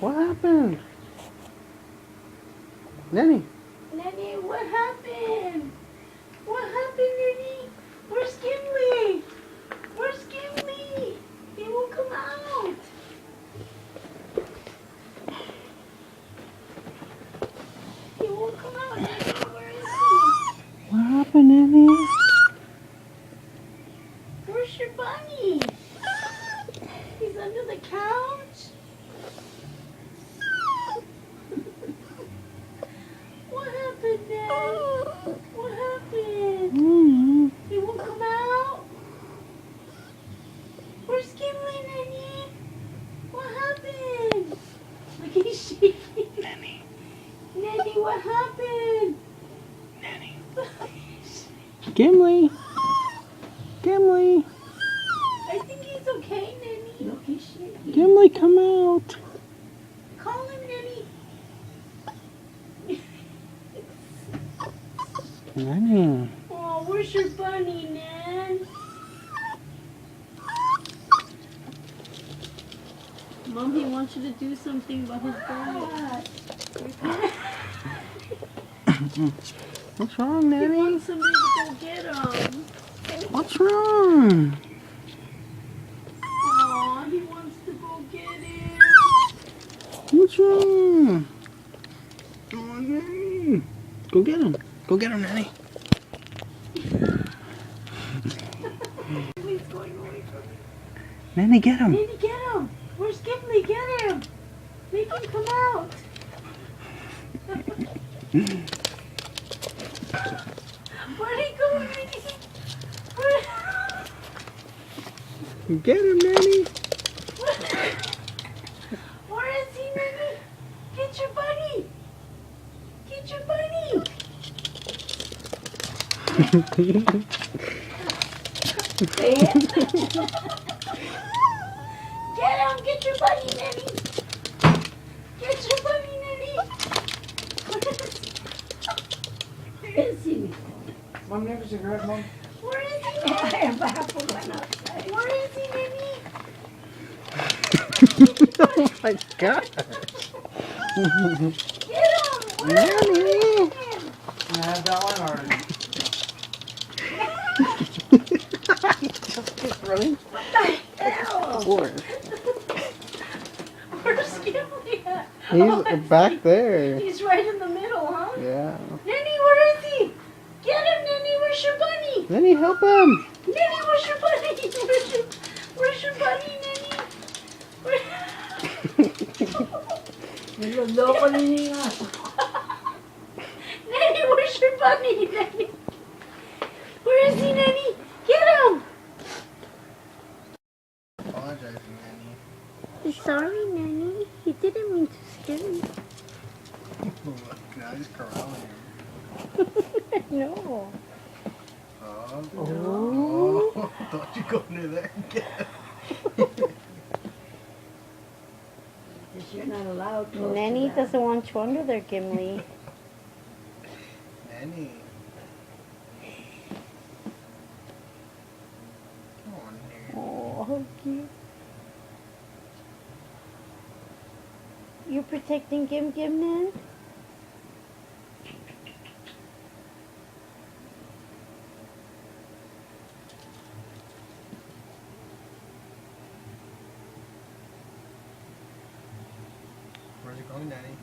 What happened? Nenny. Nenny, what happened? What happened, Nenny? Where's Gimli? Where's Gimli? He won't come out. He won't come out, Nenny. Where is he? What happened, Nenny? Where's your bunny? He's under the couch? What happened, Dad? What happened? He won't come out? Where's Gimli, Nenny? What happened? Look, he's shaking. Nenny. Nenny, what happened? Nenny. Gimli. Gimli. I think he's okay, Nenny. Look, he's shaking. Gimli, come out. Call him, Nenny. Nenny. Oh, where's your bunny, Nan? Mom, he wants you to do something about his bunny. What's wrong, He Nenny? wants somebody to go get him. What's wrong? Aw, he wants to go get him. What's wrong? Oh, Nenny. Go get him. Go get him, Nenny. He's going away from me. Nenny, get him. Nenny, get him. Where's Gimli? Get him. Make him come out. Where'd he go, Nenny? Get him, Nenny. Where is he, Nenny? Get your bunny. Get your bunny. Get him. Get your bunny, Nenny. Get your bunny, Nenny. Where is he? Mom, never cigarette, Mom. Where is he, Nenny? Where is he, Nenny? Oh my God. Get him. Where Nenny. is him? I had that one already. Just keep running. What the hell? Forward. Where's Gimli at? He's Oh, I back see. there. He's right in the middle, huh? Yeah. Nenny, where is he? Get him, Nenny. Where's your bunny? Nenny, help him. Nenny, where's your bunny? Where's your bunny, Nenny? Niloloko niya nga. Nenny, where's your bunny, Nenny? Where is he, Nenny? Get him! Apologizing, Nenny. Sorry, Nenny. He didn't mean to scare you. Look, now he's corralling him. No. Oh. Don't you go near there and get him. Because you're not allowed close Nenny to that. doesn't want you under there, Gimli. Nenny. Come on here. Oh, how cute. You're protecting Gim Gim, Nan? Where's he going, Nenny?